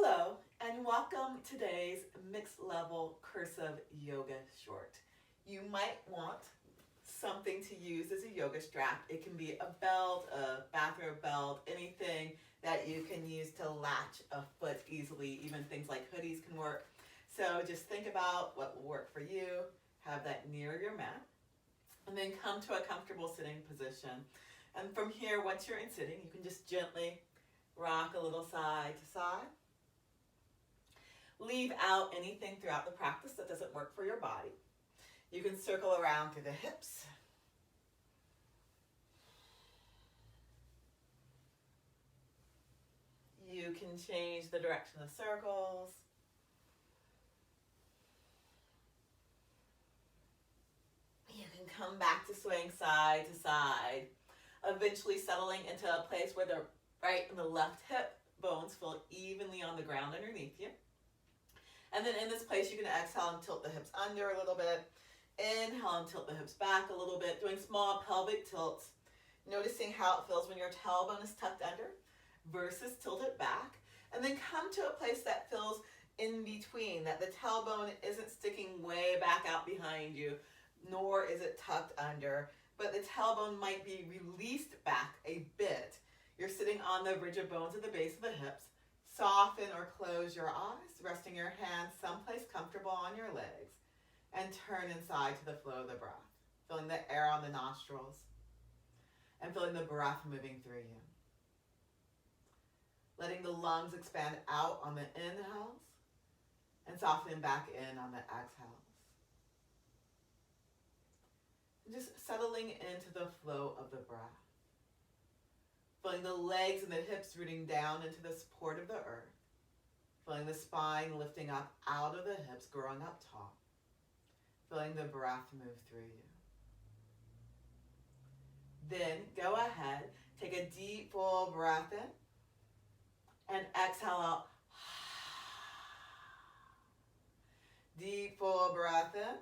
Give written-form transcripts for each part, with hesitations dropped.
Hello and welcome to today's mixed level cursive yoga short. You might want something to use as a yoga strap. It can be a belt, a bathrobe belt, anything that you can use to latch a foot easily. Even things like hoodies can work. So just think about what will work for you. Have that near your mat. And then come to a comfortable sitting position. And from here, once you're in sitting, you can just gently rock a little side to side. Leave out anything throughout the practice that doesn't work for your body. You can circle around through the hips. You can change the direction of circles. You can come back to swaying side to side, eventually settling into a place where the right and the left hip bones feel evenly on the ground underneath you. And then in this place, you can exhale and tilt the hips under a little bit. Inhale and tilt the hips back a little bit, doing small pelvic tilts. Noticing how it feels when your tailbone is tucked under versus tilted back. And then come to a place that feels in between, that the tailbone isn't sticking way back out behind you, nor is it tucked under, but the tailbone might be released back a bit. You're sitting on the rigid bones at the base of the hips. Soften or close your eyes, resting your hands someplace comfortable on your legs, and turn inside to the flow of the breath, feeling the air on the nostrils, and feeling the breath moving through you. Letting the lungs expand out on the inhales, and softening back in on the exhales. And just settling into the flow of the breath. Feeling the legs and the hips rooting down into the support of the earth. Feeling the spine lifting up out of the hips, growing up top. Feeling the breath move through you. Then go ahead, take a deep full breath in and exhale out. Deep full breath in.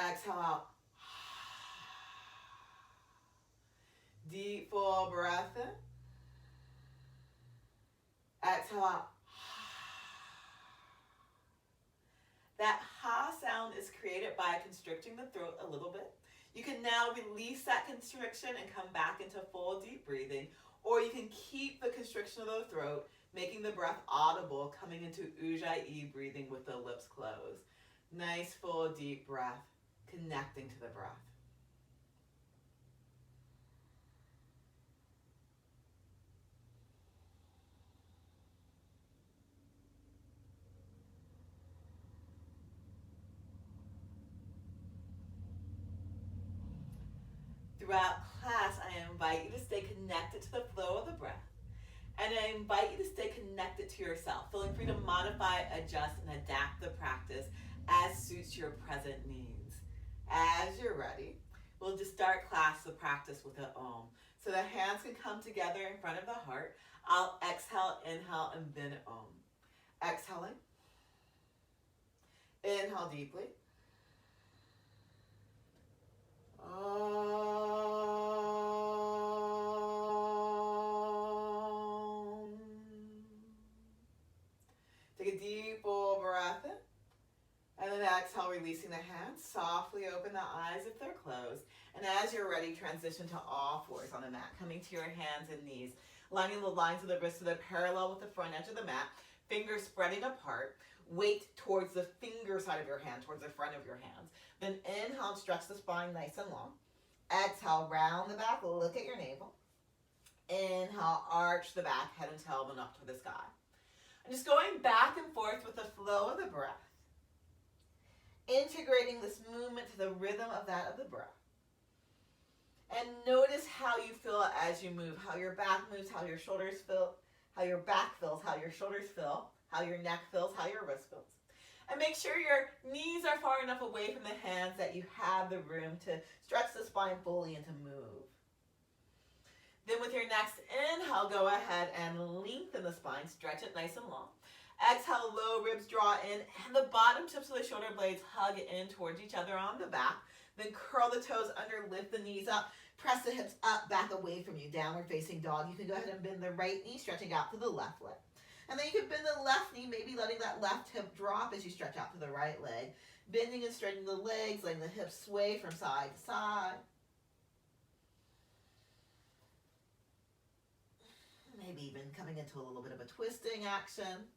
Exhale out. Deep full breath in. Exhale out. That ha sound is created by constricting the throat a little bit. You can now release that constriction and come back into full deep breathing, or you can keep the constriction of the throat, making the breath audible, coming into Ujjayi breathing with the lips closed. Nice full deep breath, connecting to the breath. Throughout class, I invite you to stay connected to the flow of the breath. And I invite you to stay connected to yourself, feeling free to modify, adjust, and adapt the practice as suits your present needs. As you're ready, we'll just start class, the practice with an Om. So the hands can come together in front of the heart. I'll exhale, inhale, and then Om. Exhaling. Inhale deeply. Om. Take a deep full breath in. And then exhale, releasing the hands. Softly open the eyes if they're closed. And as you're ready, transition to all fours on the mat, coming to your hands and knees. Lining the lines of the wrists so they're parallel with the front edge of the mat. Fingers spreading apart. Weight towards the finger side of your hand, towards the front of your hands. Then inhale, stretch the spine nice and long. Exhale, round the back, look at your navel. Inhale, arch the back, head and tailbone up to the sky. And just going back and forth with the flow of the breath. Integrating this movement to the rhythm of that of the breath. And notice how you feel as you move, how your back moves, how your shoulders feel, how your back feels, how your shoulders feel, how your neck feels, how your wrist feels. And make sure your knees are far enough away from the hands that you have the room to stretch the spine fully and to move. Then with your next inhale, go ahead and lengthen the spine, stretch it nice and long. Exhale, low ribs draw in, and the bottom tips of the shoulder blades hug in towards each other on the back. Then curl the toes under, lift the knees up. Press the hips up, back away from you, downward facing dog. You can go ahead and bend the right knee, stretching out to the left leg. And then you can bend the left knee, maybe letting that left hip drop as you stretch out to the right leg. Bending and straightening the legs, letting the hips sway from side to side. Maybe even coming into a little bit of a twisting action.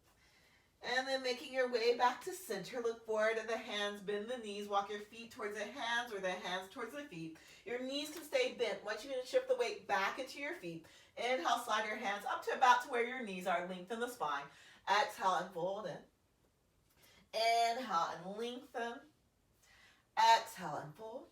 And then making your way back to center. Look forward at the hands, bend the knees, walk your feet towards the hands or the hands towards the feet. Your knees can stay bent. Once you can shift the weight back into your feet, inhale, slide your hands up to about to where your knees are. Lengthen the spine. Exhale and fold in. Inhale and lengthen. Exhale and fold.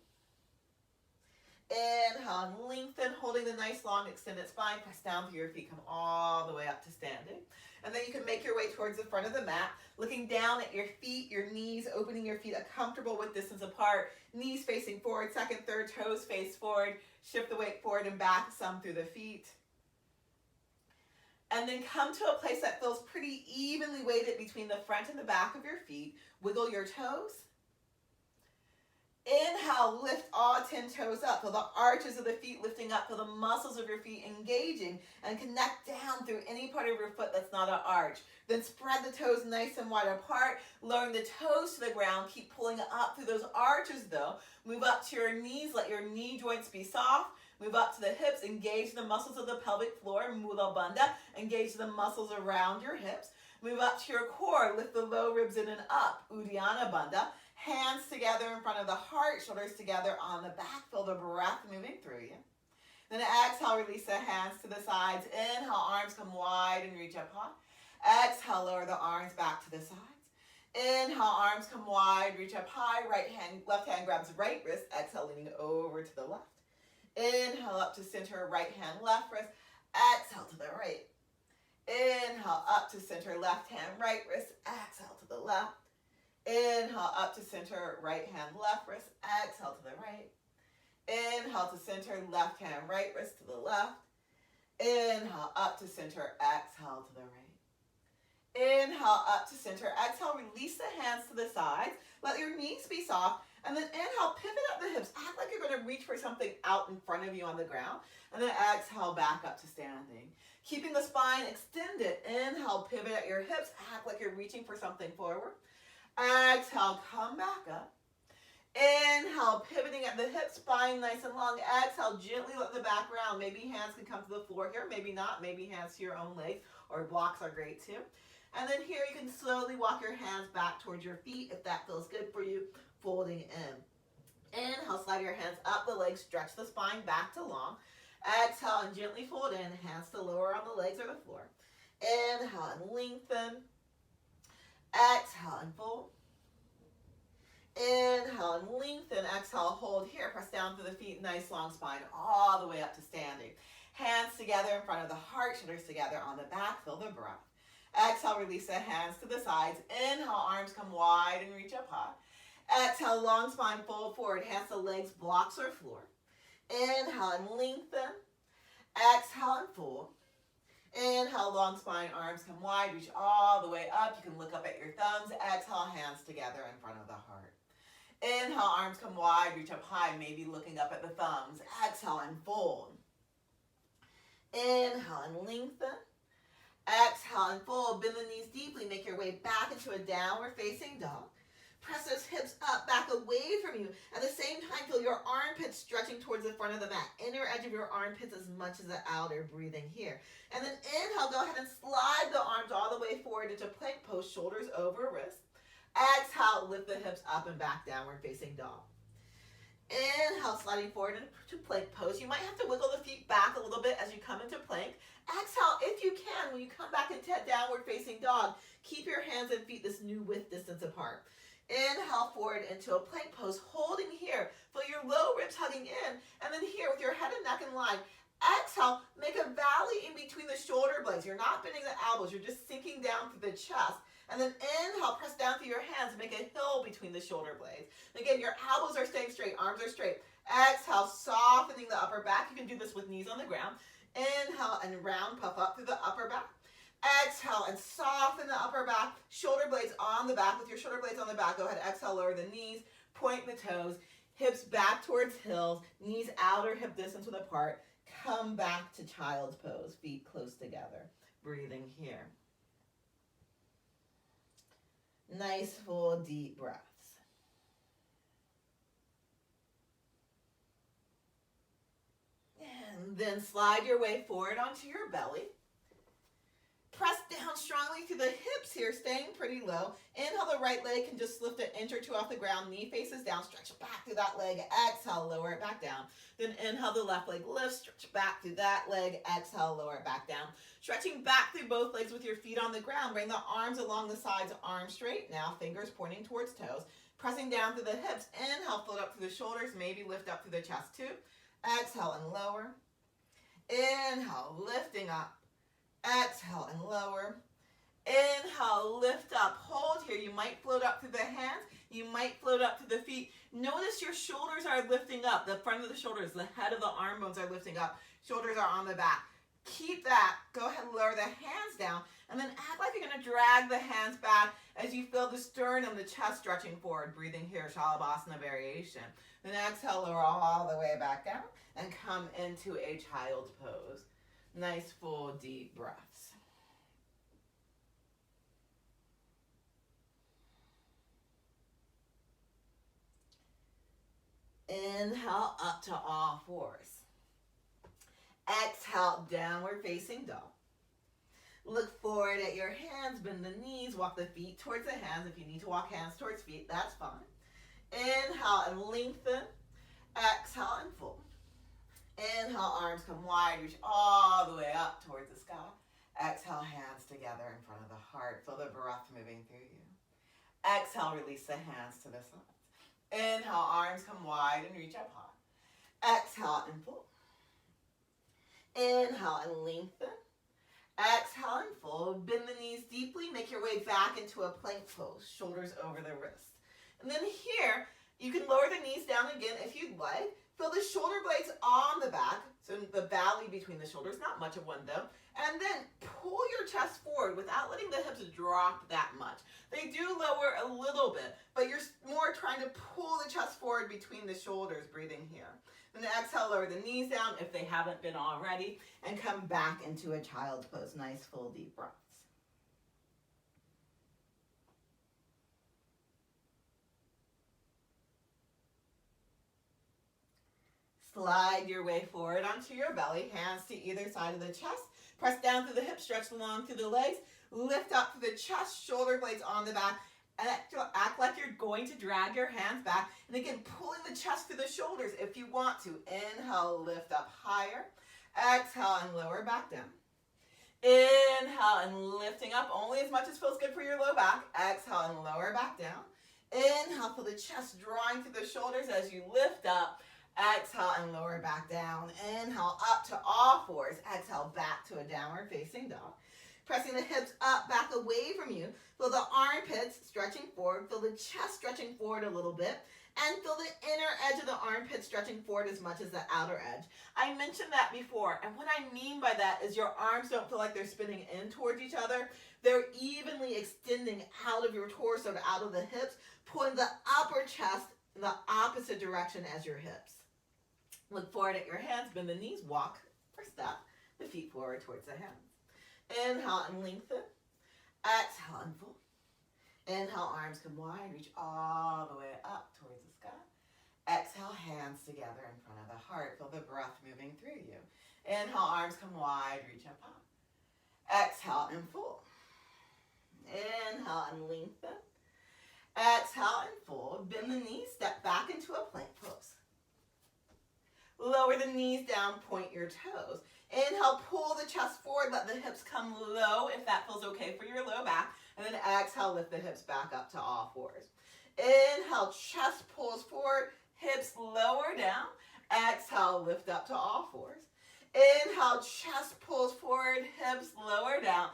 Inhale and lengthen, holding the nice long extended spine. Press down through your feet, come all the way up to standing. And then you can make your way towards the front of the mat, looking down at your feet, your knees, opening your feet a comfortable width distance apart, knees facing forward, second, third toes face forward. Shift the weight forward and back some through the feet. And then come to a place that feels pretty evenly weighted between the front and the back of your feet. Wiggle your toes. Inhale, lift all 10 toes up. Feel the arches of the feet lifting up. Feel the muscles of your feet engaging and connect down through any part of your foot that's not an arch. Then spread the toes nice and wide apart, lowering the toes to the ground. Keep pulling up through those arches though. Move up to your knees. Let your knee joints be soft. Move up to the hips. Engage the muscles of the pelvic floor. Mula bandha. Engage the muscles around your hips. Move up to your core. Lift the low ribs in and up. Uddiyana bandha. Hands together in front of the heart, shoulders together on the back. Feel the breath moving through you. Then exhale, release the hands to the sides. Inhale, arms come wide and reach up high. Exhale, lower the arms back to the sides. Inhale, arms come wide, reach up high. Left hand grabs the right wrist. Exhale, leaning over to the left. Inhale, up to center, right hand, left wrist. Exhale to the right. Inhale, up to center, left hand, right wrist. Exhale to the left. Inhale, up to center, right hand, left wrist. Exhale to the right. Inhale to center, left hand, right wrist to the left. Inhale, up to center, exhale to the right. Inhale, up to center, exhale, release the hands to the sides. Let your knees be soft. And then inhale, pivot up the hips. Act like you're going to reach for something out in front of you on the ground. And then exhale, back up to standing. Keeping the spine extended. Inhale, pivot at your hips. Act like you're reaching for something forward. Exhale, come back up. Inhale, pivoting at the hip, spine nice and long. Exhale, gently let the back round. Maybe hands can come to the floor here, maybe not. Maybe hands to your own legs, or blocks are great too. And then here you can slowly walk your hands back towards your feet if that feels good for you, folding in. Inhale, slide your hands up the legs, stretch the spine back to long. Exhale and gently fold in, hands to lower on the legs or the floor. Inhale and lengthen. Exhale and fold. Inhale and lengthen. Exhale, hold here. Press down through the feet. Nice long spine all the way up to standing. Hands together in front of the heart. Shoulders together on the back. Feel the breath. Exhale, release the hands to the sides. Inhale, arms come wide and reach up high. Exhale, long spine, fold forward. Hands to legs, blocks or floor. Inhale and lengthen. Exhale and fold. Inhale, long spine, arms come wide, reach all the way up. You can look up at your thumbs. Exhale, hands together in front of the heart. Inhale, arms come wide, reach up high, maybe looking up at the thumbs. Exhale and fold. Inhale and lengthen. Exhale and fold. Bend the knees deeply. Make your way back into a downward facing dog. Press those hips up, back away from you. At the same time, feel your armpits stretching towards the front of the mat. Inner edge of your armpits as much as the outer, breathing here. And then inhale, go ahead and slide the arms all the way forward into plank pose, shoulders over wrist. Exhale, lift the hips up and back, downward facing dog. Inhale, sliding forward into plank pose. You might have to wiggle the feet back a little bit as you come into plank. Exhale, if you can, when you come back into downward facing dog, keep your hands and feet this new width distance apart. Inhale forward into a plank pose, holding here. Feel your low ribs hugging in, and then here with your head and neck in line. Exhale, make a valley in between the shoulder blades. You're not bending the elbows, you're just sinking down through the chest. And then inhale, press down through your hands, make a hill between the shoulder blades. And again, your elbows are staying straight, arms are straight. Exhale, softening the upper back. You can do this with knees on the ground. Inhale and round puff up through the upper back. Exhale and soften the upper back. Shoulder blades on the back. With your shoulder blades on the back, go ahead, exhale, lower the knees, point the toes. Hips back towards heels, knees outer hip distance width apart. Come back to child's pose, feet close together. Breathing here. Nice full deep breaths. And then slide your way forward onto your belly. Press down strongly through the hips here, staying pretty low. Inhale, the right leg can just lift an inch or two off the ground. Knee faces down, stretch back through that leg. Exhale, lower it back down. Then inhale, the left leg lifts, stretch back through that leg. Exhale, lower it back down. Stretching back through both legs with your feet on the ground. Bring the arms along the sides, arms straight. Now fingers pointing towards toes. Pressing down through the hips. Inhale, float up through the shoulders. Maybe lift up through the chest too. Exhale and lower. Inhale, lifting up. Exhale and lower. Inhale, lift up, hold here. You might float up through the hands. You might float up through the feet. Notice your shoulders are lifting up. The front of the shoulders, the head of the arm bones are lifting up. Shoulders are on the back. Keep that. Go ahead and lower the hands down. And then act like you're going to drag the hands back as you feel the sternum, the chest stretching forward. Breathing here, Shalabhasana variation. Then exhale, lower all the way back down and come into a child's pose. Nice full deep breaths. Inhale up to all fours. Exhale, downward facing dog. Look forward at your hands, bend the knees, walk the feet towards the hands. If you need to walk hands towards feet, that's fine. Inhale and lengthen. Exhale and fold. Inhale, arms come wide, reach all the way up towards the sky. Exhale, hands together in front of the heart. Feel the breath moving through you. Exhale, release the hands to the sides. Inhale, arms come wide and reach up high. Exhale and fold. Inhale and lengthen. Exhale and fold. Bend the knees deeply. Make your way back into a plank pose. Shoulders over the wrist. And then here, you can lower the knees down again if you'd like. Feel the shoulder blades on the back, so the valley between the shoulders, not much of one though. And then pull your chest forward without letting the hips drop that much. They do lower a little bit, but you're more trying to pull the chest forward between the shoulders, breathing here. Then exhale, lower the knees down if they haven't been already, and come back into a child's pose. Nice full deep breaths. Slide your way forward onto your belly, hands to either side of the chest. Press down through the hips, stretch along through the legs. Lift up through the chest, shoulder blades on the back. Act like you're going to drag your hands back. And again, pulling the chest through the shoulders if you want to. Inhale, lift up higher. Exhale and lower back down. Inhale and lifting up only as much as feels good for your low back. Exhale and lower back down. Inhale, feel the chest drawing through the shoulders as you lift up. Exhale and lower back down. Inhale up to all fours. Exhale back to a downward facing dog. Pressing the hips up, back away from you. Feel the armpits stretching forward. Feel the chest stretching forward a little bit. And feel the inner edge of the armpit stretching forward as much as the outer edge. I mentioned that before, and what I mean by that is your arms don't feel like they're spinning in towards each other. They're evenly extending out of your torso, out of the hips, pulling the upper chest in the opposite direction as your hips. Look forward at your hands, bend the knees, walk or step the feet forward towards the hands. Inhale and lengthen. Exhale and fold. Inhale, arms come wide, reach all the way up towards the sky. Exhale, hands together in front of the heart. Feel the breath moving through you. Inhale, arms come wide, reach up high. Exhale and fold. Inhale and lengthen. Exhale and fold. Bend the knees, step back into a plank pose. Lower the knees down, point your toes. Inhale, pull the chest forward, let the hips come low if that feels okay for your low back. And then exhale, lift the hips back up to all fours. Inhale, chest pulls forward, hips lower down. Exhale, lift up to all fours. Inhale, chest pulls forward, hips lower down.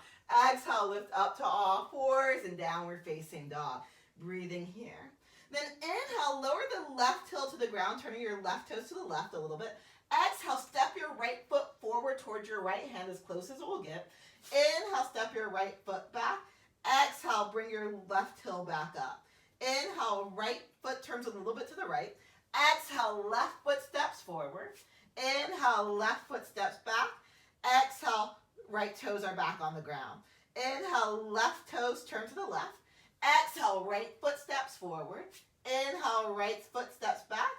Exhale, lift up to all fours and downward facing dog. Breathing here. Then inhale, lower the left heel to the ground, turning your left toes to the left a little bit. Exhale, step your right foot forward towards your right hand as close as it will get. Inhale, step your right foot back. Exhale, bring your left heel back up. Inhale, right foot turns a little bit to the right. Exhale, left foot steps forward. Inhale, left foot steps back. Exhale, right toes are back on the ground. Inhale, left toes turn to the left. Exhale, right foot steps forward. Inhale, right foot steps back.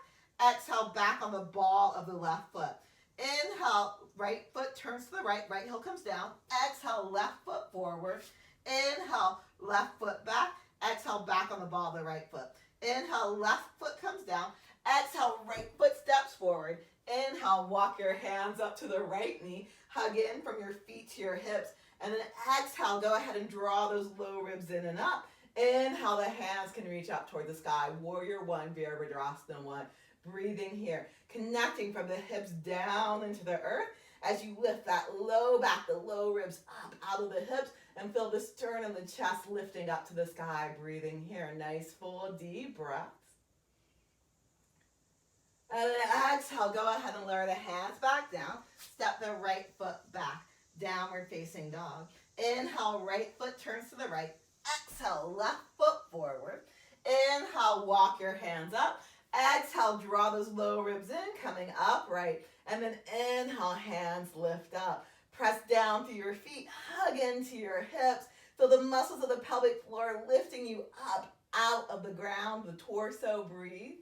Exhale, back on the ball of the left foot. Inhale, right foot turns to the right, right heel comes down. Exhale, left foot forward. Inhale, left foot back. Exhale, back on the ball of the right foot. Inhale, left foot comes down. Exhale, right foot steps forward. Inhale, walk your hands up to the right knee. Hug in from your feet to your hips. And then exhale, go ahead and draw those low ribs in and up. Inhale, the hands can reach up toward the sky. Warrior one, Virabhadrasana one. Breathing here, connecting from the hips down into the earth as you lift that low back, the low ribs up out of the hips, and feel the sternum, the chest lifting up to the sky. Breathing here, nice full deep breaths. And then exhale, go ahead and lower the hands back down. Step the right foot back, downward facing dog. Inhale, right foot turns to the right. Exhale, left foot forward. Inhale, walk your hands up. Exhale, draw those low ribs in, coming upright. And then inhale, hands lift up. Press down through your feet, hug into your hips. Feel the muscles of the pelvic floor lifting you up, out of the ground, the torso. Breathe.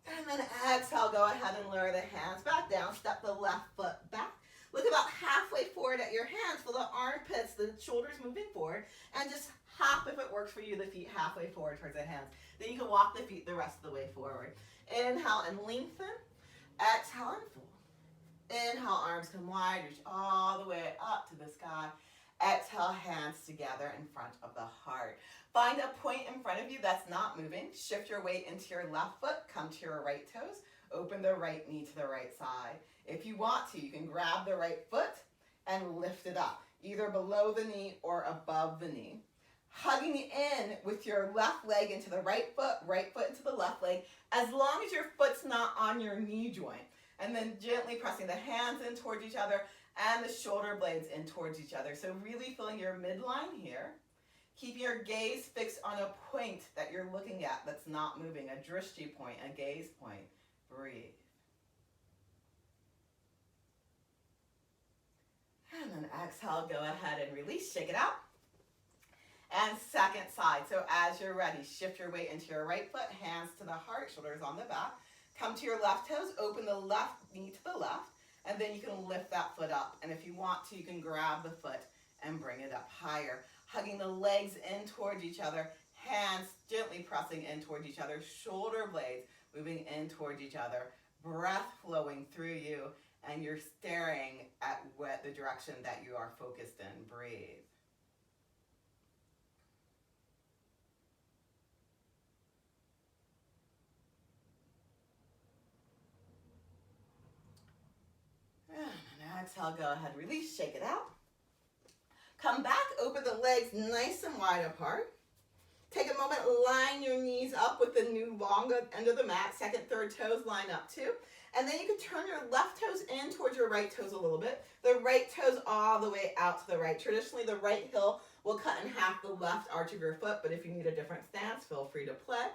And then exhale, go ahead and lower the hands back down. Step the left foot back. Look about halfway forward at your hands. Feel the armpits, the shoulders moving forward. And just hop, if it works for you, the feet halfway forward towards the hands. Then you can walk the feet the rest of the way forward. Inhale and lengthen. Exhale and fold. Inhale, arms come wide. Reach all the way up to the sky. Exhale, hands together in front of the heart. Find a point in front of you that's not moving. Shift your weight into your left foot. Come to your right toes. Open the right knee to the right side. If you want to, you can grab the right foot and lift it up, either below the knee or above the knee. Hugging in with your left leg into the right foot into the left leg, as long as your foot's not on your knee joint. And then gently pressing the hands in towards each other and the shoulder blades in towards each other. So really feeling your midline here. Keeping your gaze fixed on a point that you're looking at that's not moving, a drishti point, a gaze point. Breathe. And then exhale, go ahead and release, shake it out. And second side. So as you're ready, shift your weight into your right foot, hands to the heart, shoulders on the back. Come to your left toes, open the left knee to the left, and then you can lift that foot up. And if you want to, you can grab the foot and bring it up higher. Hugging the legs in towards each other, hands gently pressing in towards each other, shoulder blades moving in towards each other, breath flowing through you, and you're staring at the direction that you are focused in. Breathe. And exhale, go ahead, release, shake it out. Come back, open the legs nice and wide apart. Take a moment, line your knees up with the new long end of the mat. Second, third toes line up too. And then you can turn your left toes in towards your right toes a little bit. The right toes all the way out to the right. Traditionally, the right heel will cut in half the left arch of your foot, but if you need a different stance, feel free to play.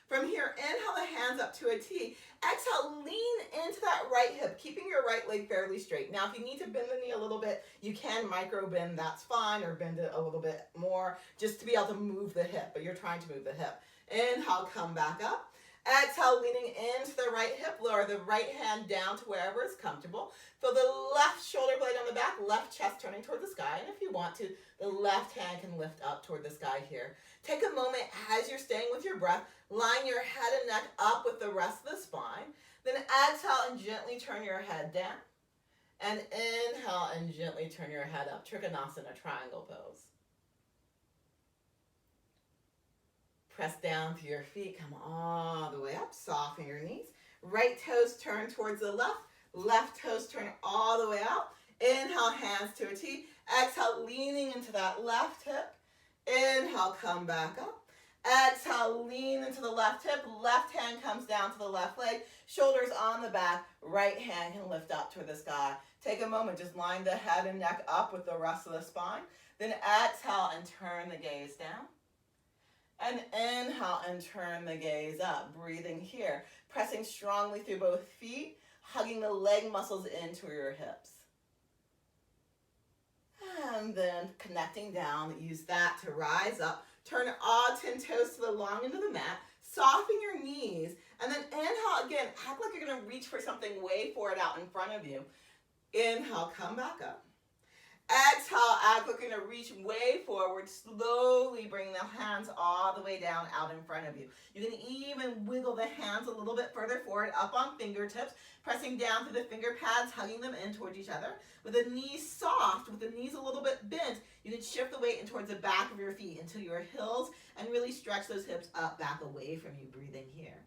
From here, inhale the hands up to a T. Exhale, lean into that right hip, keeping your right leg fairly straight. Now, if you need to bend the knee a little bit, you can micro bend, that's fine, or bend it a little bit more, just to be able to move the hip, but you're trying to move the hip. Inhale, come back up. Exhale, leaning into the right hip, lower the right hand down to wherever is comfortable. Feel the left shoulder blade on the back, left chest turning toward the sky, and if you want to, the left hand can lift up toward the sky here. Take a moment as you're staying with your breath, line your head and neck up with the rest of the spine. Then exhale and gently turn your head down. And inhale and gently turn your head up. Trikonasana, triangle pose. Press down through your feet, come all the way up, soften your knees. Right toes turn towards the left, left toes turn all the way out. Inhale, hands to a T. Exhale, leaning into that left hip. Inhale, come back up. Exhale, lean into the left hip. Left hand comes down to the left leg. Shoulders on the back. Right hand can lift up toward the sky. Take a moment, just line the head and neck up with the rest of the spine. Then exhale and turn the gaze down. And inhale and turn the gaze up, breathing here, pressing strongly through both feet, hugging the leg muscles into your hips. And then connecting down, use that to rise up. Turn all 10 toes to the long end of the mat. Soften your knees. And then inhale again. Act like you're going to reach for something way forward out in front of you. Inhale, come back up. Exhale, act like you're going to reach way forward. Slowly bring the hands all the way down out in front of you. You can even wiggle the hands a little bit further forward, up on fingertips, pressing down through the finger pads, hugging them in towards each other. With the knees soft, with the knees a little bit bent, you can shift the weight in towards the back of your feet into your heels and really stretch those hips up, back away from you, breathing here.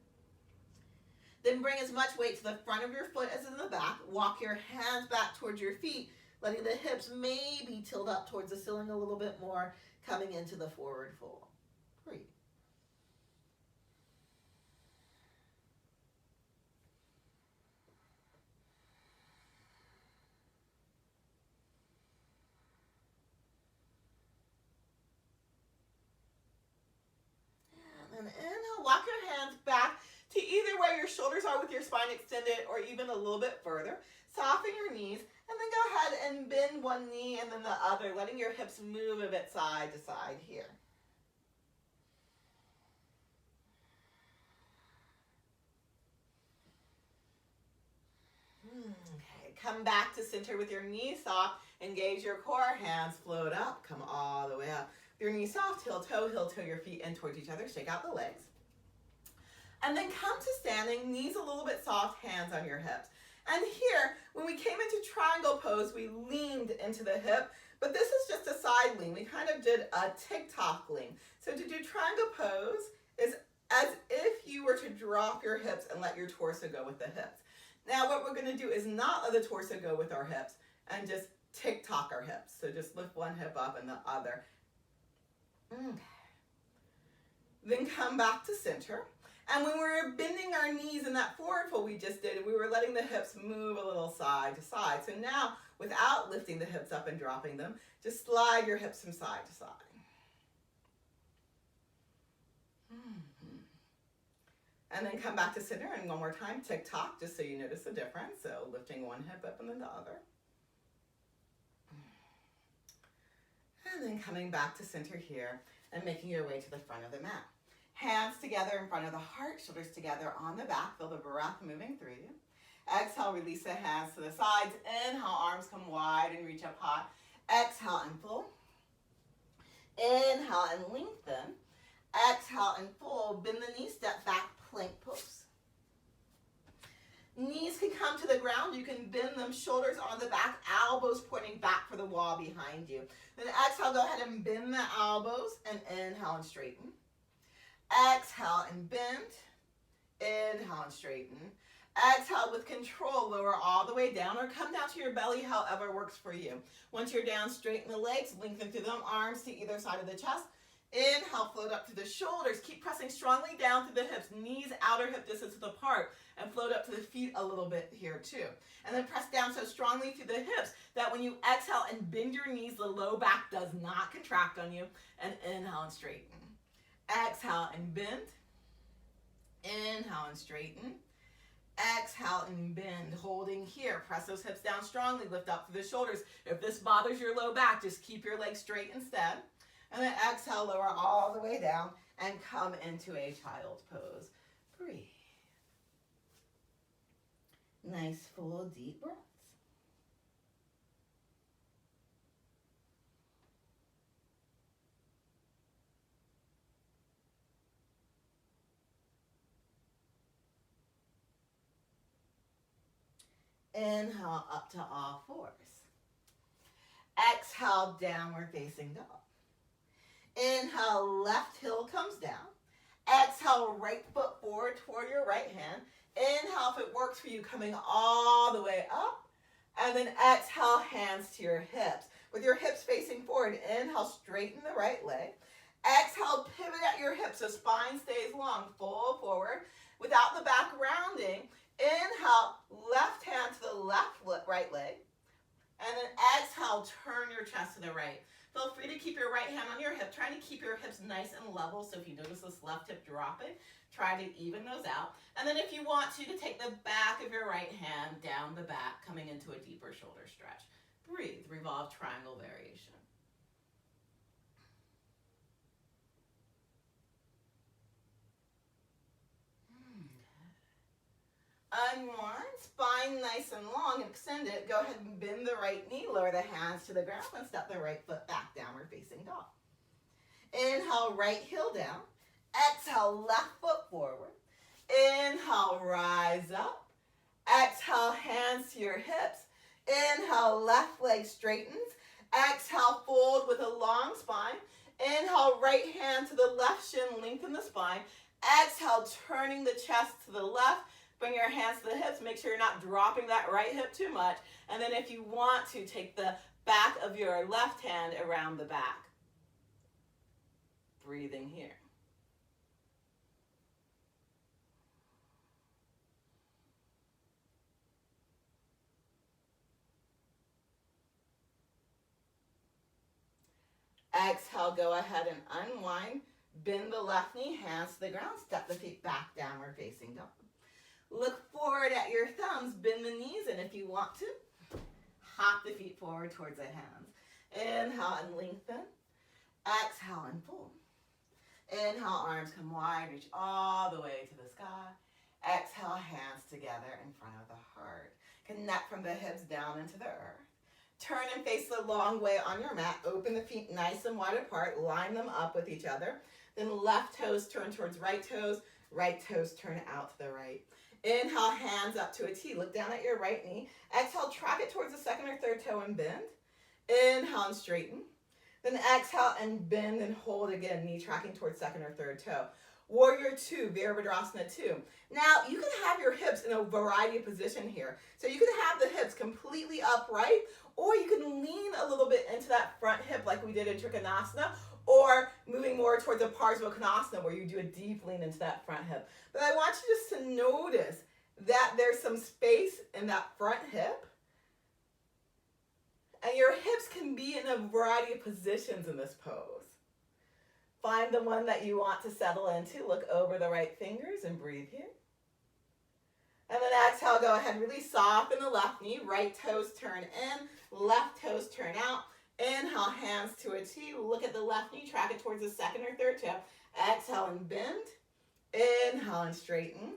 Then bring as much weight to the front of your foot as in the back. Walk your hands back towards your feet, letting the hips maybe tilt up towards the ceiling a little bit more, coming into the forward fold. Breathe. And inhale, walk your hands back to either where your shoulders are with your spine extended or even a little bit further. Soften your knees and then go ahead and bend one knee and then the other, letting your hips move a bit side to side here. Okay, come back to center with your knees soft. Engage your core, hands float up, come all the way up. Your knees soft, heel toe your feet in towards each other. Shake out the legs. And then come to standing, knees a little bit soft, hands on your hips. And here, when we came into triangle pose, we leaned into the hip, but this is just a side lean. We kind of did a TikTok lean. So to do triangle pose is as if you were to drop your hips and let your torso go with the hips. Now what we're going to do is not let the torso go with our hips and just TikTok our hips. So just lift one hip up and the other. Okay. Then come back to center. And when we were bending our knees in that forward fold we just did, we were letting the hips move a little side to side. So now, without lifting the hips up and dropping them, just slide your hips from side to side. And then come back to center, and one more time, tick-tock, just so you notice the difference. So lifting one hip up and then the other. And then coming back to center here and making your way to the front of the mat. Hands together in front of the heart, shoulders together on the back. Feel the breath moving through you. Exhale, release the hands to the sides. Inhale, arms come wide and reach up high. Exhale and fold. Inhale and lengthen. Exhale and fold. Bend the knees, step back, plank pose. Knees can come to the ground. You can bend them, shoulders on the back, elbows pointing back for the wall behind you. Then exhale, go ahead and bend the elbows and inhale and straighten. Exhale and bend. Inhale and straighten. Exhale with control, lower all the way down or come down to your belly, however works for you. Once you're down, straighten the legs, lengthen through them, arms to either side of the chest. Inhale, float up to the shoulders. Keep pressing strongly down through the hips, knees outer hip distance apart, and float up to the feet a little bit here too. And then press down so strongly through the hips that when you exhale and bend your knees, the low back does not contract on you. And inhale and straighten. Exhale and bend. Inhale and straighten. Exhale and bend. Holding here. Press those hips down strongly. Lift up through the shoulders. If this bothers your low back, just keep your legs straight instead. And then exhale, lower all the way down and come into a child's pose. Breathe. Nice full deep breaths. Inhale up to all fours. Exhale, downward facing dog. Inhale, left heel comes down. Exhale, right foot forward toward your right hand. Inhale, if it works for you, coming all the way up. And then exhale, hands to your hips. With your hips facing forward, inhale, straighten the right leg. Exhale, pivot at your hips so spine stays long, full forward. Without the back rounding, inhale, left hand to the right leg. And then exhale, turn your chest to the right. Feel free to keep your right hand on your hip, trying to keep your hips nice and level. So if you notice this left hip dropping, try to even those out. And then if you want to take the back of your right hand down the back, coming into a deeper shoulder stretch. Breathe, revolve triangle variation. Unwind, spine nice and long, extend it. Go ahead and bend the right knee, lower the hands to the ground, and step the right foot back, downward facing dog. Inhale, right heel down. Exhale, left foot forward. Inhale, rise up. Exhale, hands to your hips. Inhale, left leg straightens. Exhale, fold with a long spine. Inhale, right hand to the left shin, lengthen the spine. Exhale, turning the chest to the left. Bring your hands to the hips. Make sure you're not dropping that right hip too much. And then if you want to, take the back of your left hand around the back. Breathing here. Exhale, go ahead and unwind. Bend the left knee, hands to the ground. Step the feet back, downward facing dog. Look forward at your thumbs. Bend the knees, and if you want to, hop the feet forward towards the hands. Inhale and lengthen. Exhale and fold. Inhale, arms come wide, reach all the way to the sky. Exhale, hands together in front of the heart. Connect from the hips down into the earth. Turn and face the long way on your mat. Open the feet nice and wide apart. Line them up with each other. Then left toes turn towards right toes turn out to the right. Inhale, hands up to a T. Look down at your right knee. Exhale, track it towards the second or third toe and bend. Inhale and straighten. Then exhale and bend and hold again, knee tracking towards second or third toe. Warrior 2, Virabhadrasana 2. Now, you can have your hips in a variety of position here. So you can have the hips completely upright, or you can lean a little bit into that front hip like we did in Trikonasana, or moving more towards a Parsvakonasana where you do a deep lean into that front hip. But I want you just to notice that there's some space in that front hip. And your hips can be in a variety of positions in this pose. Find the one that you want to settle into. Look over the right fingers and breathe here. And then exhale, go ahead, really soften the left knee. Right toes turn in, left toes turn out. Inhale, hands to a T. Look at the left knee, track it towards the second or third toe. Exhale and bend. Inhale and straighten.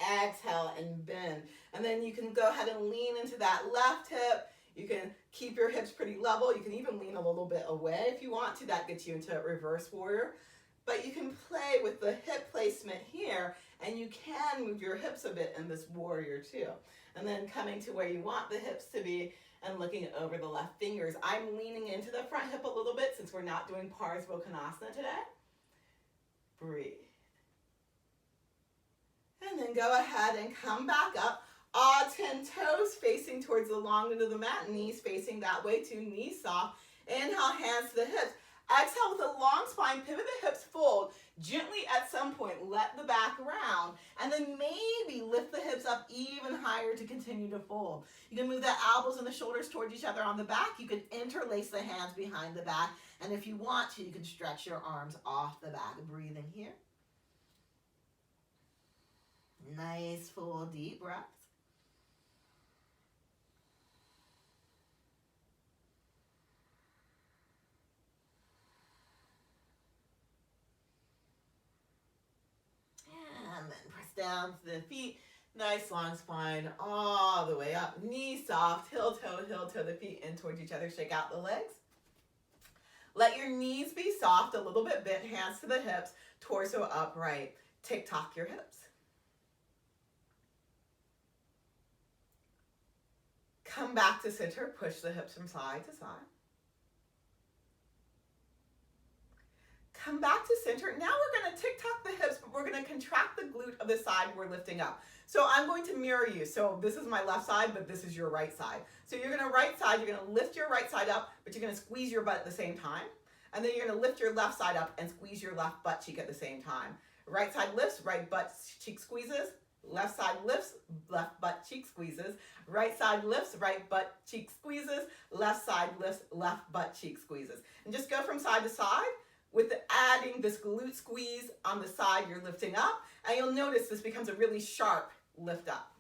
Exhale and bend. And then you can go ahead and lean into that left hip. You can keep your hips pretty level. You can even lean a little bit away if you want to. That gets you into reverse warrior. But you can play with the hip placement here, and you can move your hips a bit in this warrior too. And then coming to where you want the hips to be and looking over the left fingers. I'm leaning into the front hip a little bit since we're not doing Parsvakonasana today. Breathe. And then go ahead and come back up. All 10 toes facing towards the long end of the mat, knees facing that way too, knees soft. Inhale, hands to the hips. Exhale with a long spine, pivot the hips, fold. Gently at some point, let the back round, and then maybe lift the hips up even higher to continue to fold. You can move the elbows and the shoulders towards each other on the back. You can interlace the hands behind the back, and if you want to, you can stretch your arms off the back. Breathing here. Nice, full, deep breaths. And then press down to the feet. Nice long spine all the way up. Knees soft, heel toe the feet in towards each other. Shake out the legs. Let your knees be soft, a little bit bent, hands to the hips, torso upright. Tick-tock your hips. Come back to center, push the hips from side to side. Come back to center. Now we're going to tick-tock the hips, but we're going to contract the glute of the side we're lifting up. So I'm going to mirror you. So this is my left side, but this is your right side. So you're going to right side, you're going to lift your right side up, but you're going to squeeze your butt at the same time. And then you're going to lift your left side up and squeeze your left butt cheek at the same time. Right side lifts, right butt cheek squeezes, Left side lifts, left butt cheek squeezes. Right side lifts, right butt cheek squeezes. Left side lifts, left butt cheek squeezes. And just go from side to side with adding this glute squeeze on the side you're lifting up. And you'll notice this becomes a really sharp lift up.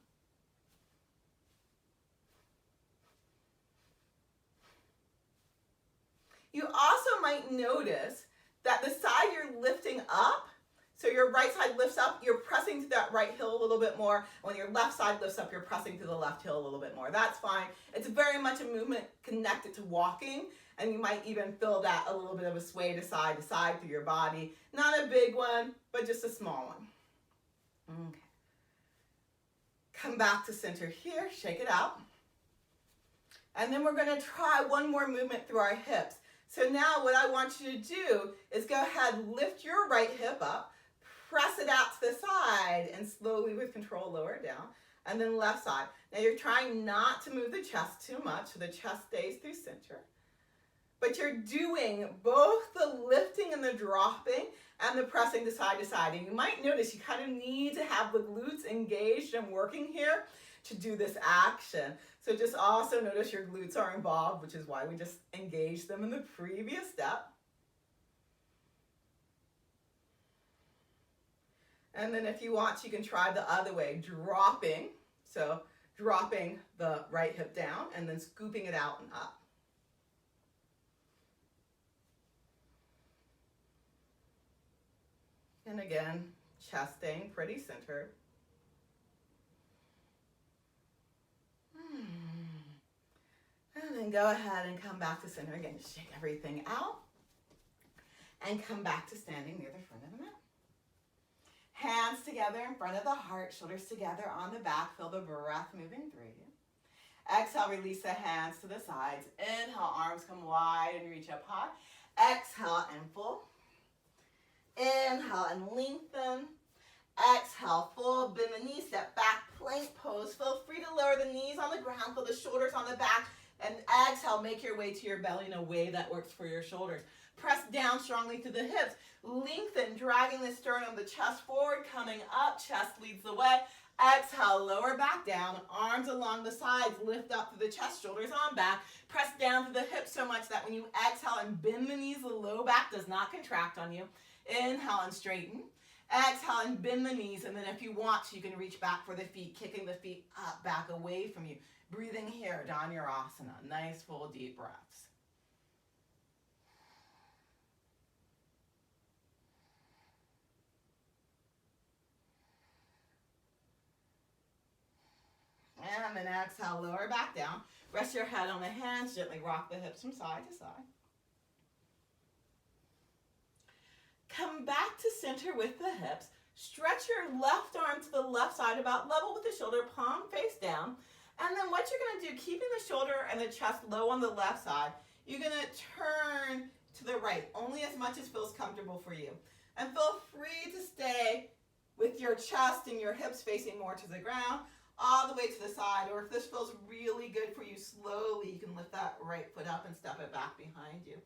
You also might notice that the side you're lifting up, so your right side lifts up, you're pressing to that right heel a little bit more. When your left side lifts up, you're pressing to the left heel a little bit more. That's fine. It's very much a movement connected to walking, and you might even feel that a little bit of a sway to side through your body. Not a big one, but just a small one. Okay. Come back to center here, shake it out. And then we're going to try one more movement through our hips. So now what I want you to do is go ahead, lift your right hip up, press it out to the side, and slowly with control lower it down. And then left side. Now you're trying not to move the chest too much, so the chest stays through center. But you're doing both the lifting and the dropping and the pressing to side. And you might notice you kind of need to have the glutes engaged and working here to do this action. So just also notice your glutes are involved, which is why we just engaged them in the previous step. And then if you want, you can try the other way, dropping. So dropping the right hip down and then scooping it out and up. And again, chest staying pretty centered. And then go ahead and come back to center again. Just shake everything out. And come back to standing near the front of the mat. Hands together in front of the heart, shoulders together on the back. Feel the breath moving through you. Exhale, release the hands to the sides. Inhale, arms come wide and reach up high. Exhale and fold. Inhale and lengthen. Exhale, fold, bend the knees, step back, plank pose. Feel free to lower the knees on the ground, feel the shoulders on the back. And exhale, make your way to your belly in a way that works for your shoulders. Press down strongly to the hips. Lengthen, dragging the sternum, the chest forward, coming up, chest leads the way. Exhale, lower back down, arms along the sides, lift up to the chest, shoulders on back. Press down to the hips so much that when you exhale and bend the knees, the low back does not contract on you. Inhale and straighten. Exhale and bend the knees, and then if you want to, you can reach back for the feet, kicking the feet up, back away from you. Breathing here, Dhanurasana. Nice, full, deep breaths. And then exhale, lower back down. Rest your head on the hands, gently rock the hips from side to side. Come back to center with the hips. Stretch your left arm to the left side about level with the shoulder, palm face down. And then what you're going to do, keeping the shoulder and the chest low on the left side, you're going to turn to the right, only as much as feels comfortable for you. And feel free to stay with your chest and your hips facing more to the ground, all the way to the side. Or if this feels really good for you, slowly you can lift that right foot up and step it back behind you.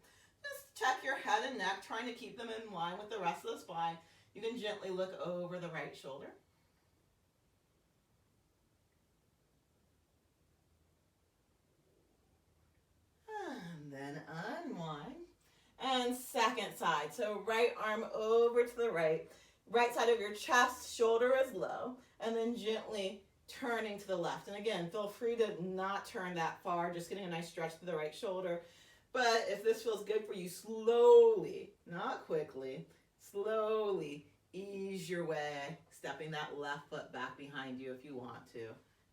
Just check your head and neck, trying to keep them in line with the rest of the spine. You can gently look over the right shoulder. And then unwind. And second side. So right arm over to the right. Right side of your chest, shoulder is low. And then gently turning to the left. And again, feel free to not turn that far, just getting a nice stretch to the right shoulder. But if this feels good for you, slowly, not quickly, slowly ease your way, stepping that left foot back behind you if you want to,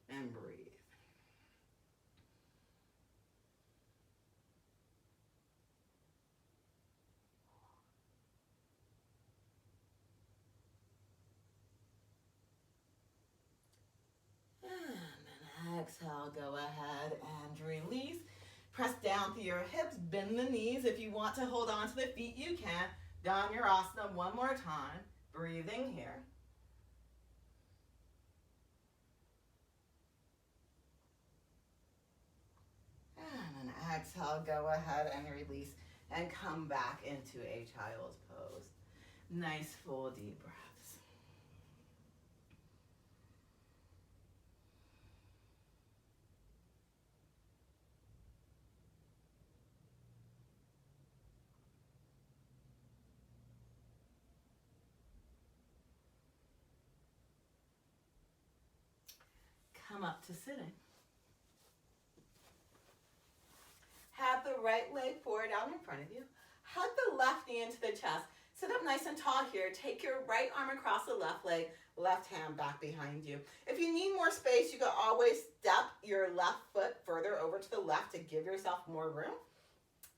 and breathe. And then exhale, go ahead and release. Press down through your hips, bend the knees. If you want to hold on to the feet, you can. Dhanurasana one more time. Breathing here. And then exhale, go ahead and release. And come back into a child's pose. Nice, full, deep breaths. come up to sitting. Have the right leg forward out in front of you. Hug the left knee into the chest. Sit up nice and tall here. Take your right arm across the left leg, left hand back behind you. If you need more space, you can always step your left foot further over to the left to give yourself more room.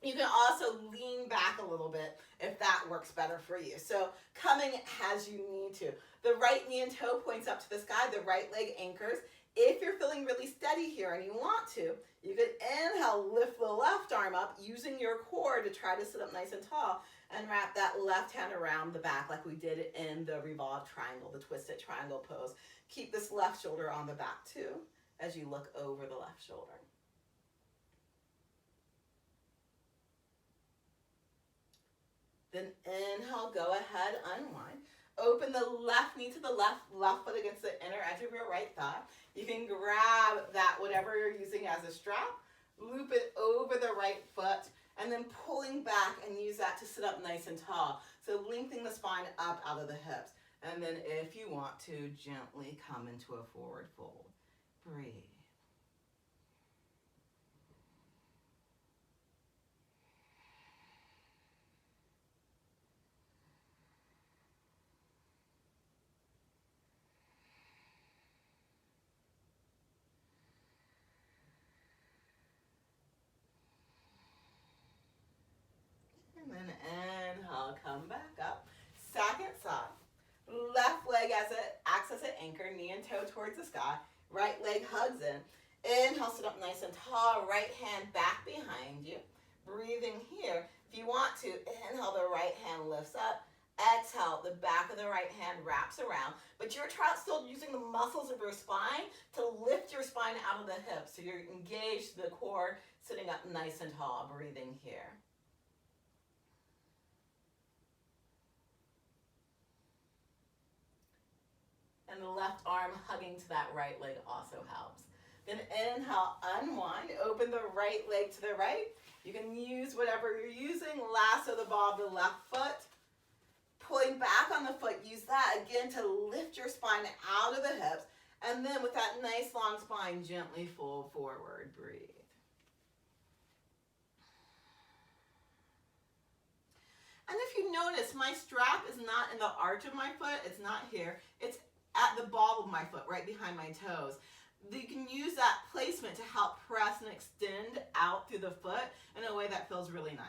You can also lean back a little bit if that works better for you. So coming as you need to. The right knee and toe points up to the sky. The right leg anchors. If you're feeling really steady here and you want to, you could inhale, lift the left arm up using your core to try to sit up nice and tall and wrap that left hand around the back like we did in the revolved triangle, the twisted triangle pose. Keep this left shoulder on the back too as you look over the left shoulder. Then inhale, go ahead, unwind. Open the left knee to the left foot against the inner edge of your right thigh. You can grab that, whatever you're using as a strap, loop it over the right foot, and then pulling back and use that to sit up nice and tall. So lengthening the spine up out of the hips. And then if you want to, gently come into a forward fold. Breathe. And then inhale, come back up. Second side. Left leg acts as an anchor, knee and toe towards the sky. Right leg hugs in. Inhale, sit up nice and tall. Right hand back behind you. Breathing here. If you want to, inhale, the right hand lifts up. Exhale, the back of the right hand wraps around. But you're still using the muscles of your spine to lift your spine out of the hips. So you're engaged the core, sitting up nice and tall. Breathing here. And the left arm hugging to that right leg also helps. Then inhale, unwind, open the right leg to the right. You can use whatever you're using. Lasso the ball of the left foot. Pulling back on the foot, use that again to lift your spine out of the hips. And then with that nice long spine, gently fold forward. Breathe. And if you notice, my strap is not in the arch of my foot. It's not here. It's at the ball of my foot, right behind my toes. You can use that placement to help press and extend out through the foot in a way that feels really nice.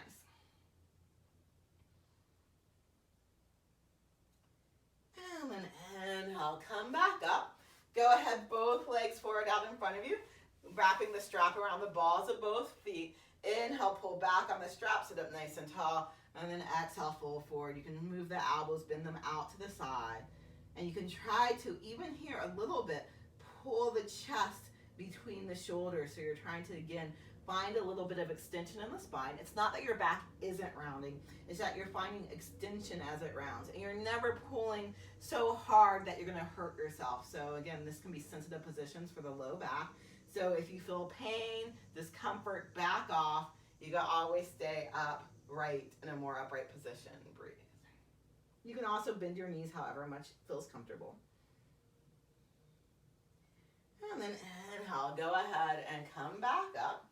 And then inhale, come back up. Go ahead, both legs forward out in front of you, wrapping the strap around the balls of both feet. Inhale, pull back on the strap, sit up nice and tall, and then exhale, fold forward. You can move the elbows, bend them out to the side. And you can try to, even here a little bit, pull the chest between the shoulders. So you're trying to, again, find a little bit of extension in the spine. It's not that your back isn't rounding. It's that you're finding extension as it rounds. And you're never pulling so hard that you're going to hurt yourself. So again, this can be sensitive positions for the low back. So if you feel pain, discomfort, back off. You can always stay upright in a more upright position. Breathe. You can also bend your knees however much feels comfortable. And then inhale, go ahead and come back up.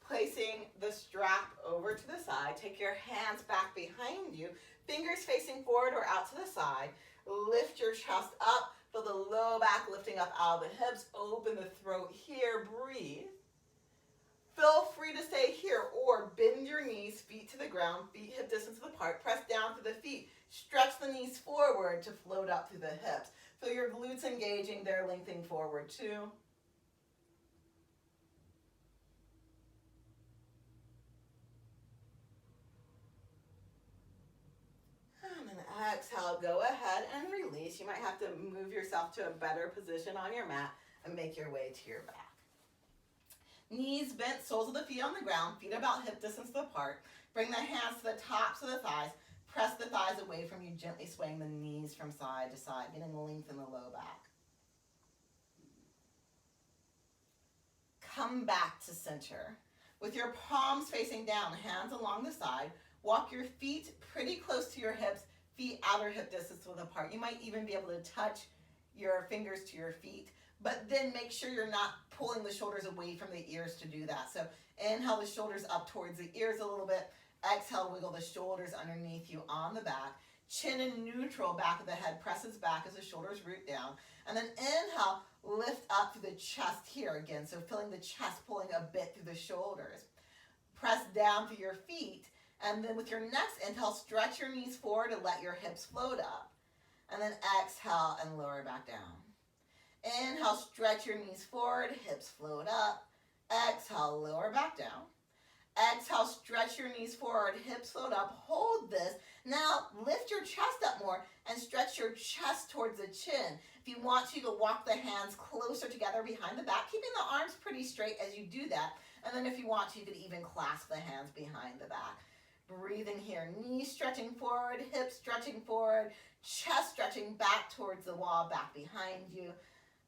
Placing the strap over to the side. Take your hands back behind you. Fingers facing forward or out to the side. Lift your chest up. Feel the low back lifting up out of the hips. Open the throat here. Breathe. Feel free to stay here or bend your knees, feet to the ground, feet hip distance apart. Press down through the feet. Stretch the knees forward to float up through the hips. Feel your glutes engaging, they're lengthening forward too. And then exhale, go ahead and release. You might have to move yourself to a better position on your mat and make your way to your back. Knees bent, soles of the feet on the ground, feet about hip distance apart. Bring the hands to the tops of the thighs. Press the thighs away from you, gently swaying the knees from side to side, getting length in the low back. Come back to center. With your palms facing down, hands along the side, walk your feet pretty close to your hips, feet outer hip distance apart. You might even be able to touch your fingers to your feet. but then make sure you're not pulling the shoulders away from the ears to do that. So inhale the shoulders up towards the ears a little bit. Exhale, wiggle the shoulders underneath you on the back. Chin in neutral, back of the head presses back as the shoulders root down. And then inhale, lift up through the chest here again. So feeling the chest pulling a bit through the shoulders. Press down through your feet. And then with your next inhale, stretch your knees forward and let your hips float up. And then exhale and lower back down. Inhale, stretch your knees forward, hips float up. Exhale, lower back down. Exhale, stretch your knees forward, hips float up. Hold this. Now lift your chest up more and stretch your chest towards the chin. If you want to, you can walk the hands closer together behind the back, keeping the arms pretty straight as you do that. And then if you want to, you could even clasp the hands behind the back. Breathing here, knees stretching forward, hips stretching forward, chest stretching back towards the wall, back behind you.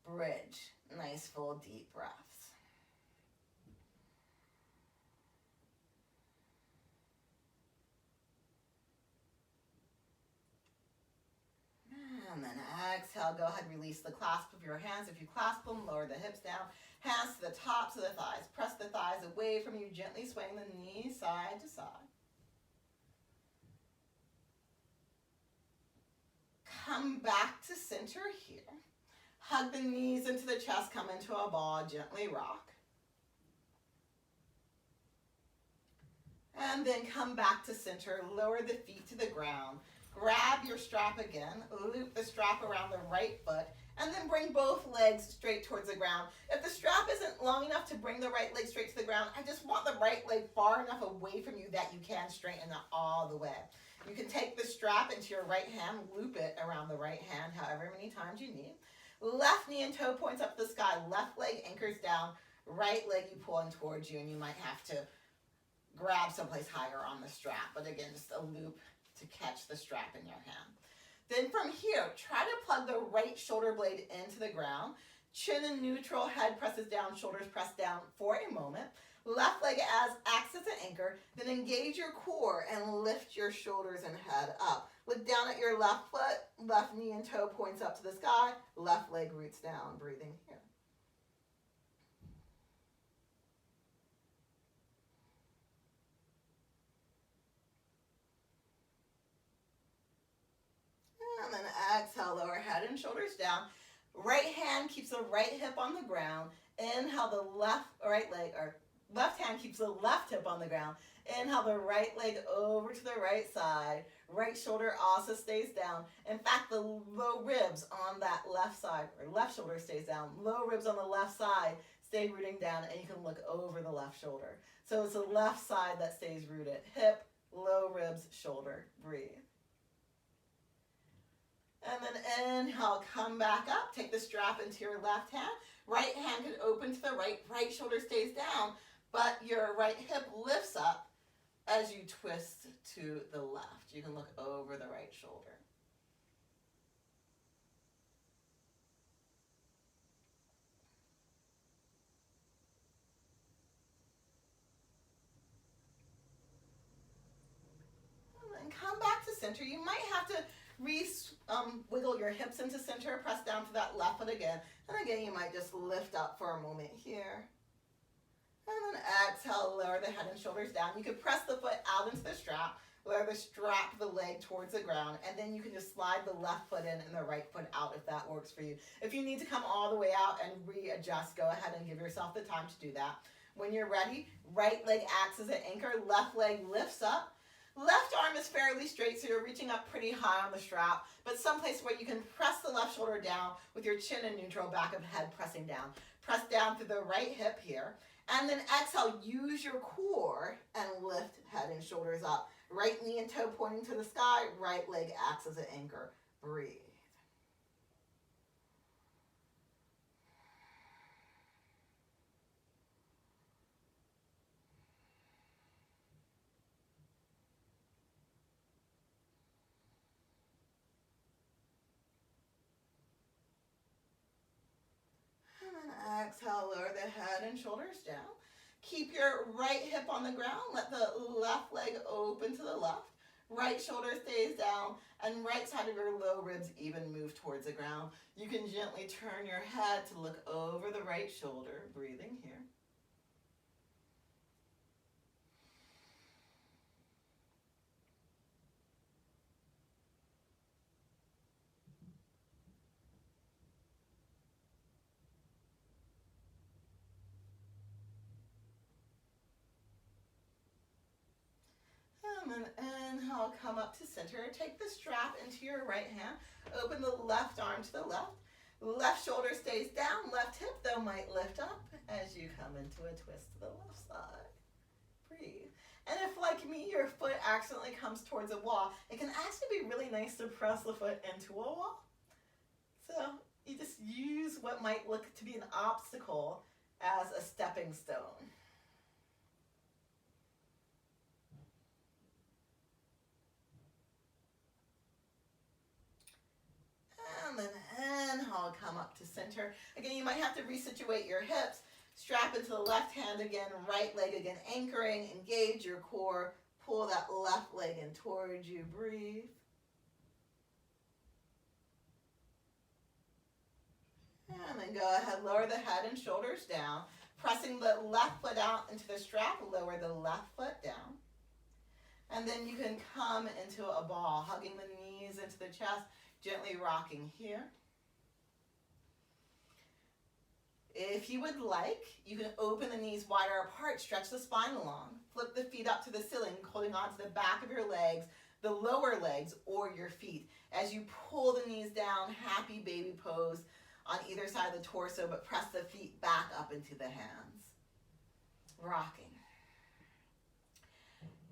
Bridge. Nice full deep breaths. And then exhale, go ahead, release the clasp of your hands. If you clasp them, lower the hips down. Hands to the tops of the thighs. Press the thighs away from you, gently swaying the knees side to side. Come back to center here. Hug the knees into the chest, come into a ball, gently rock. And then come back to center, lower the feet to the ground. Grab your strap again, loop the strap around the right foot, and then bring both legs straight towards the ground. If the strap isn't long enough to bring the right leg straight to the ground, I just want the right leg far enough away from you that you can straighten it all the way. You can take the strap into your right hand, loop it around the right hand however many times you need. Left knee and toe points up the sky, left leg anchors down, right leg you pull in towards you, and you might have to grab someplace higher on the strap, but again, just a loop to catch the strap in your hand. Then from here, try to plug the right shoulder blade into the ground. Chin in neutral, head presses down, shoulders press down for a moment. Left leg acts as an anchor. Then engage your core and lift your shoulders and head up. Look down at your left foot, left knee and toe points up to the sky, left leg roots down, breathing here. And then exhale, lower head and shoulders down. Right hand keeps the right hip on the ground. Inhale the left hand keeps the left hip on the ground. Inhale the right leg over to the right side. Right shoulder also stays down. In fact, the low ribs on that left side, or left shoulder stays down. Low ribs on the left side stay rooting down, and you can look over the left shoulder. So it's the left side that stays rooted. Hip, low ribs, shoulder. Breathe. And then inhale, come back up. Take the strap into your left hand. Right hand can open to the right. Right shoulder stays down, but your right hip lifts up as you twist to the left. You can look over the right shoulder. And then come back to center. You might have to wiggle your hips into center, press down to that left foot again. And again, you might just lift up for a moment here. And then exhale, lower the head and shoulders down. You can press the foot out into the strap, lower the strap of the leg towards the ground, and then you can just slide the left foot in and the right foot out if that works for you. If you need to come all the way out and readjust, go ahead and give yourself the time to do that. When you're ready, right leg acts as an anchor, left leg lifts up. Left arm is fairly straight, so you're reaching up pretty high on the strap, but someplace where you can press the left shoulder down with your chin in neutral, back of head pressing down. Press down through the right hip here. And then exhale, use your core and lift head and shoulders up. Right knee and toe pointing to the sky, right leg acts as an anchor. Breathe. And then exhale, lower the head and shoulders down. Keep your right hip on the ground. Let the left leg open to the left. Right shoulder stays down, and right side of your low ribs even move towards the ground. You can gently turn your head to look over the right shoulder, breathing here. And then inhale, come up to center. Take the strap into your right hand. Open the left arm to the left. Left shoulder stays down. Left hip, though, might lift up as you come into a twist to the left side. Breathe. And if, like me, your foot accidentally comes towards a wall, it can actually be really nice to press the foot into a wall. So you just use what might look to be an obstacle as a stepping stone. And then inhale, come up to center. Again, you might have to resituate your hips. Strap into the left hand again, right leg again, anchoring, engage your core. Pull that left leg in towards you. Breathe. And then go ahead, lower the head and shoulders down. Pressing the left foot out into the strap, lower the left foot down. And then you can come into a ball, hugging the knees into the chest, gently rocking here. If you would like, you can open the knees wider apart, stretch the spine along, flip the feet up to the ceiling, holding on to the back of your legs, the lower legs, or your feet. As you pull the knees down, happy baby pose on either side of the torso, but press the feet back up into the hands. Rocking.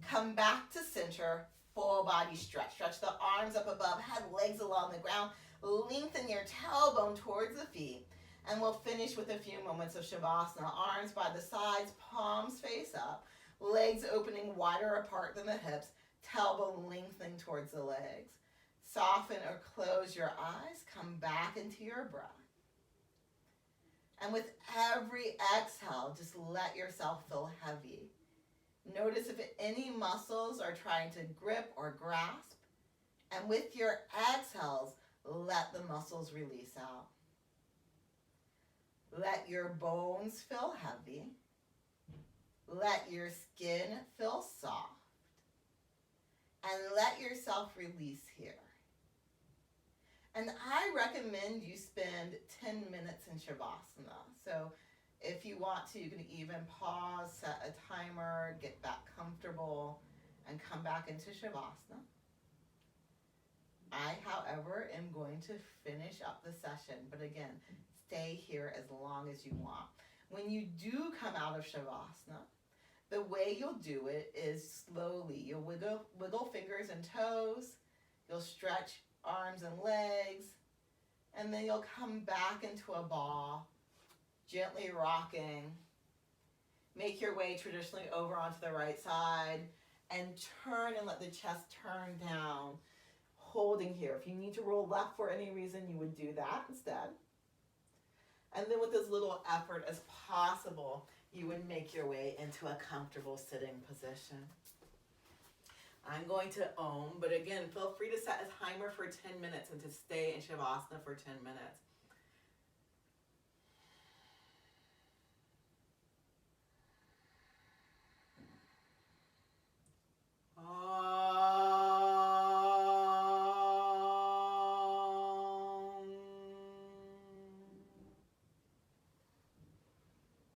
Come back to center, full body stretch. Stretch the arms up above, head, legs along the ground. Lengthen your tailbone towards the feet. And we'll finish with a few moments of Shavasana. Arms by the sides, palms face up. Legs opening wider apart than the hips. Tailbone lengthening towards the legs. Soften or close your eyes. Come back into your breath. And with every exhale, just let yourself feel heavy. Notice if any muscles are trying to grip or grasp. And with your exhales, let the muscles release out. Let your bones feel heavy. Let your skin feel soft. And let yourself release here. And I recommend you spend 10 minutes in Shavasana. So if you want to, you can even pause, set a timer, get back comfortable, and come back into Shavasana. I, however, am going to finish up the session, but again, stay here as long as you want. When you do come out of Shavasana, the way you'll do it is slowly. You'll wiggle fingers and toes. You'll stretch arms and legs. And then you'll come back into a ball, gently rocking. Make your way traditionally over onto the right side and turn and let the chest turn down, holding here. If you need to roll left for any reason, you would do that instead. And then with as little effort as possible, you would make your way into a comfortable sitting position. I'm going to Om, but again, feel free to set a timer for 10 minutes and to stay in Shavasana for 10 minutes.